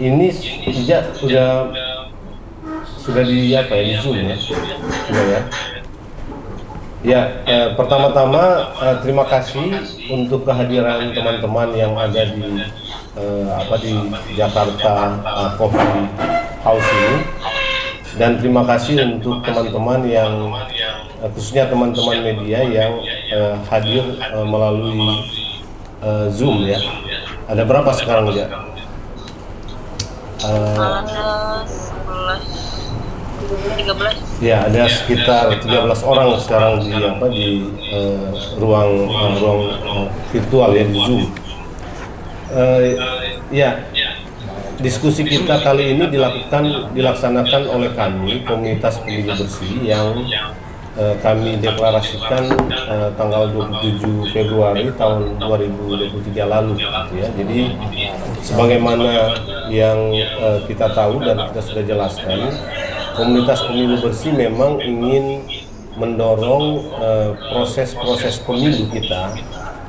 Ini sejak sudah di apa ya, di Zoom ya, sudah ya. Ya, pertama-tama terima kasih untuk kehadiran teman-teman yang ada di di Jakarta Coffee House ini, dan terima kasih untuk teman-teman yang khususnya teman-teman media yang hadir melalui Zoom ya. Ada berapa sekarang ya? Ada 11, 13. Ya, ada sekitar 13 orang sekarang di ruang virtual ya, di Zoom. Ya, diskusi kita kali ini dilaksanakan oleh kami komunitas pemilu bersih yang kami deklarasikan tanggal 27 Februari tahun 2023 lalu gitu ya. Jadi sebagaimana yang kita tahu dan kita sudah jelaskan, komunitas pemilu bersih memang ingin mendorong proses-proses pemilu kita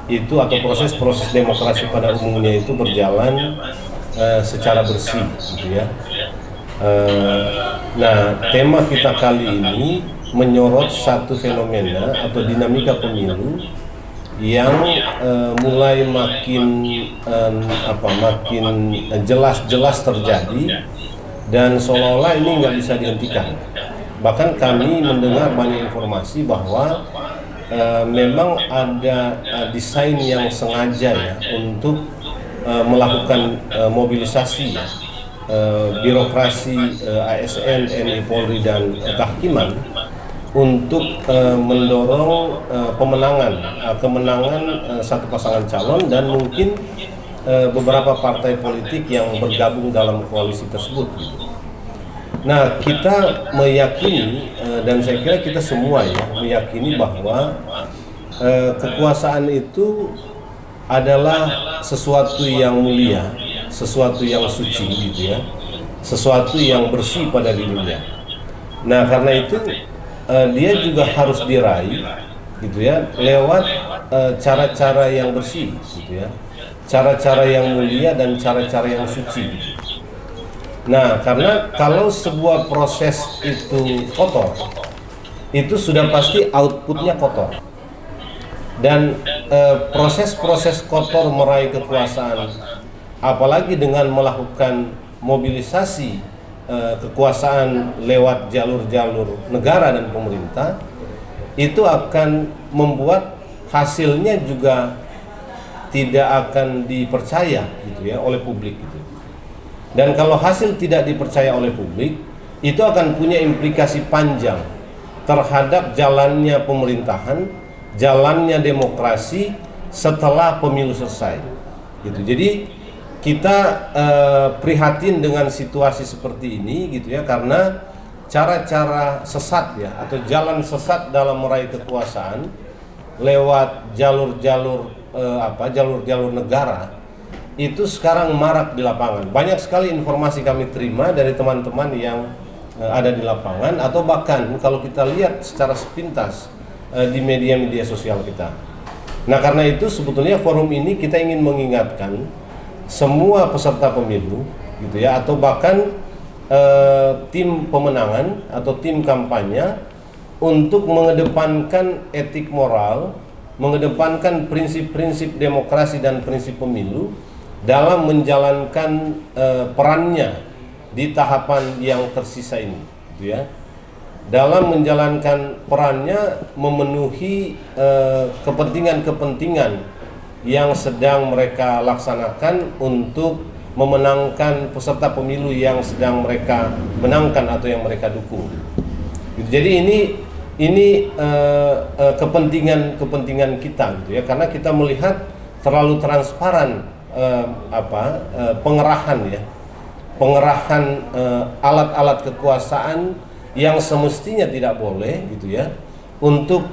itu, atau proses-proses demokrasi pada umumnya itu berjalan secara bersih gitu ya. Nah, tema kita kali ini menyorot satu fenomena atau dinamika pemilu yang mulai makin jelas terjadi, dan seolah-olah ini nggak bisa dihentikan. Bahkan kami mendengar banyak informasi bahwa memang ada desain yang sengaja ya untuk melakukan mobilisasi birokrasi ASN, TNI, Polri, dan kehakiman untuk mendorong kemenangan satu pasangan calon dan mungkin beberapa partai politik yang bergabung dalam koalisi tersebut. Nah, kita meyakini dan saya kira kita semua ya meyakini bahwa kekuasaan itu adalah sesuatu yang mulia, sesuatu yang suci gitu ya, sesuatu yang bersih pada dirinya. Nah, karena itu dia juga harus diraih gitu ya lewat cara-cara yang bersih gitu ya, cara-cara yang mulia dan cara-cara yang suci gitu. Nah, karena kalau sebuah proses itu kotor, itu sudah pasti outputnya kotor. Dan proses-proses kotor meraih kekuasaan, apalagi dengan melakukan mobilisasi kekuasaan lewat jalur-jalur negara dan pemerintah, itu akan membuat hasilnya juga tidak akan dipercaya gitu ya oleh publik gitu. Dan kalau hasil tidak dipercaya oleh publik, itu akan punya implikasi panjang terhadap jalannya pemerintahan, jalannya demokrasi setelah pemilu selesai gitu. Jadi kita prihatin dengan situasi seperti ini gitu ya, karena cara-cara sesat ya atau jalan sesat dalam meraih kekuasaan lewat jalur-jalur negara itu sekarang marak di lapangan. Banyak sekali informasi kami terima dari teman-teman yang ada di lapangan, atau bahkan kalau kita lihat secara sepintas di media-media sosial kita. Nah, karena itu sebetulnya forum ini kita ingin mengingatkan semua peserta pemilu gitu ya, atau bahkan tim pemenangan atau tim kampanye untuk mengedepankan etik moral, mengedepankan prinsip-prinsip demokrasi dan prinsip pemilu dalam menjalankan perannya di tahapan yang tersisa ini gitu ya. Dalam menjalankan perannya memenuhi kepentingan-kepentingan yang sedang mereka laksanakan untuk memenangkan peserta pemilu yang sedang mereka menangkan atau yang mereka dukung. Jadi ini kepentingan kita gitu ya, karena kita melihat terlalu transparan pengerahan alat-alat kekuasaan yang semestinya tidak boleh gitu ya untuk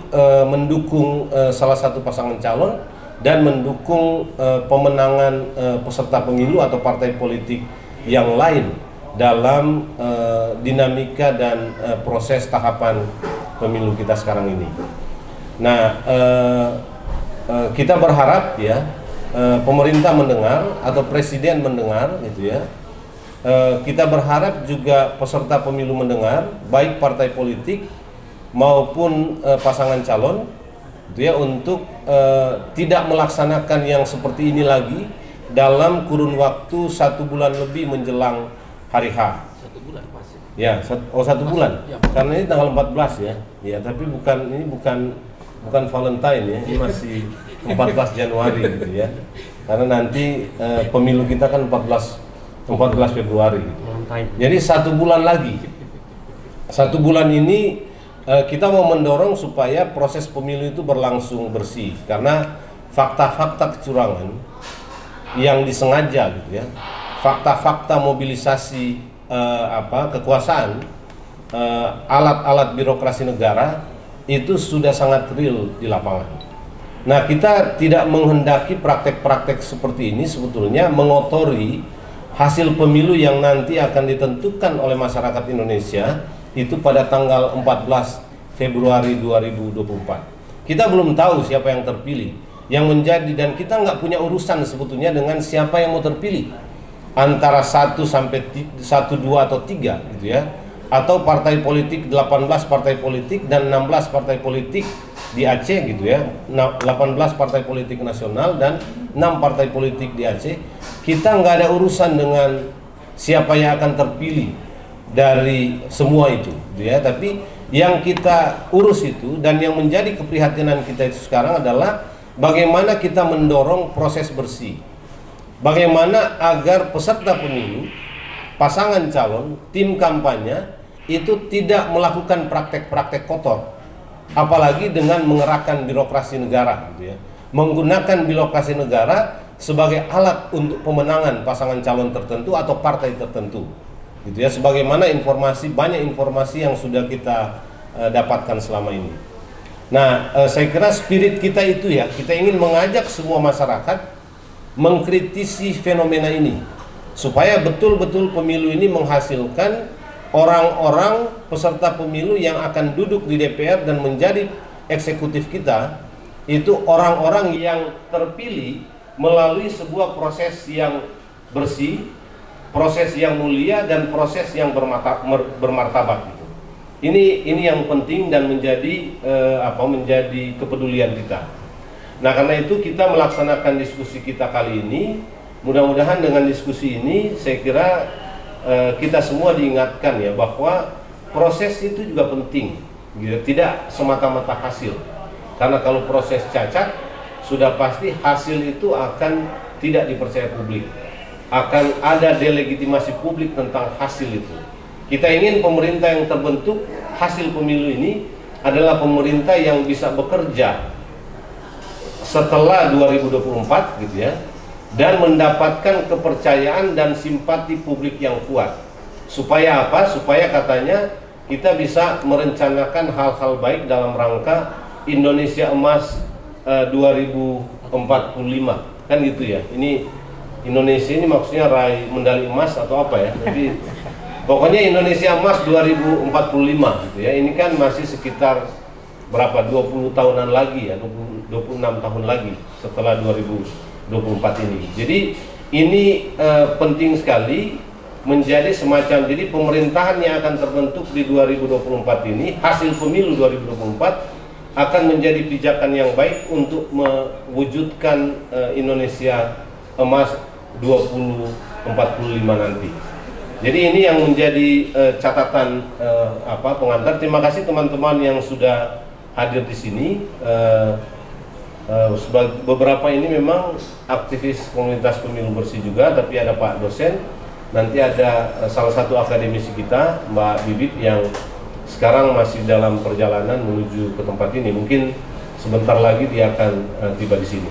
mendukung salah satu pasangan calon dan mendukung pemenangan peserta pemilu atau partai politik yang lain dalam dinamika dan proses tahapan pemilu kita sekarang ini. Nah, kita berharap ya pemerintah mendengar atau presiden mendengar gitu ya, kita berharap juga peserta pemilu mendengar, baik partai politik maupun pasangan calon, gitu ya, untuk tidak melaksanakan yang seperti ini lagi dalam kurun waktu 1 bulan lebih menjelang hari H. 1 bulan masih. Ya, 1 bulan. Ya, karena ini tanggal 14 ya. Ya, tapi bukan Valentine ya. Ini masih 14 Januari gitu ya. Karena nanti pemilu kita kan 14 Februari gitu. Jadi 1 bulan lagi. 1 bulan ini kita mau mendorong supaya proses pemilu itu berlangsung bersih, karena fakta-fakta kecurangan yang disengaja gitu ya, fakta-fakta mobilisasi kekuasaan, alat-alat birokrasi negara itu sudah sangat real di lapangan. Nah, kita tidak menghendaki praktek-praktek seperti ini sebetulnya mengotori hasil pemilu yang nanti akan ditentukan oleh masyarakat Indonesia itu pada tanggal 14 Februari 2024. Kita belum tahu siapa yang terpilih, yang menjadi, dan kita nggak punya urusan sebetulnya dengan siapa yang mau terpilih, antara 1 sampai 1, 2 atau 3 gitu ya, atau partai politik, 18 partai politik dan 16 partai politik di Aceh gitu ya, 18 partai politik nasional dan 6 partai politik di Aceh. Kita nggak ada urusan dengan siapa yang akan terpilih dari semua itu gitu ya, tapi yang kita urus itu dan yang menjadi keprihatinan kita itu sekarang adalah bagaimana kita mendorong proses bersih, bagaimana agar peserta pemilu, pasangan calon, tim kampanye itu tidak melakukan praktek-praktek kotor, apalagi dengan mengerahkan birokrasi negara gitu ya, menggunakan birokrasi negara sebagai alat untuk pemenangan pasangan calon tertentu atau partai tertentu gitu ya, sebagaimana banyak informasi yang sudah kita dapatkan selama ini. Nah, saya kira spirit kita itu ya, kita ingin mengajak semua masyarakat mengkritisi fenomena ini supaya betul-betul pemilu ini menghasilkan orang-orang peserta pemilu yang akan duduk di DPR dan menjadi eksekutif kita, itu orang-orang yang terpilih melalui sebuah proses yang bersih, proses yang mulia, dan proses yang bermartabat gitu. Ini yang penting dan menjadi menjadi kepedulian kita. Nah, karena itu kita melaksanakan diskusi kita kali ini. Mudah-mudahan dengan diskusi ini saya kira kita semua diingatkan ya bahwa proses itu juga penting gitu. Tidak semata-mata hasil. Karena kalau proses cacat, sudah pasti hasil itu akan tidak dipercaya publik. Akan ada delegitimasi publik tentang hasil itu. Kita ingin pemerintah yang terbentuk hasil pemilu ini adalah pemerintah yang bisa bekerja setelah 2024 gitu ya, dan mendapatkan kepercayaan dan simpati publik yang kuat. Supaya apa? Supaya katanya kita bisa merencanakan hal-hal baik dalam rangka Indonesia Emas 2045 kan gitu ya. Ini Indonesia ini maksudnya raih medali emas atau apa ya? Jadi pokoknya Indonesia Emas 2045 gitu ya. Ini kan masih sekitar berapa? 20 tahunan lagi ya, 26 tahun lagi setelah 2024 ini. Jadi ini penting sekali menjadi semacam, jadi pemerintahan yang akan terbentuk di 2024 ini, hasil pemilu 2024 akan menjadi pijakan yang baik untuk mewujudkan Indonesia Emas 2045 nanti. Jadi ini yang menjadi catatan pengantar. Terima kasih teman-teman yang sudah hadir di sini. Beberapa ini memang aktivis komunitas pemilu bersih juga, tapi ada Pak dosen, nanti ada salah satu akademisi kita, Mbak Bibip, yang sekarang masih dalam perjalanan menuju ke tempat ini. Mungkin sebentar lagi dia akan tiba di sini.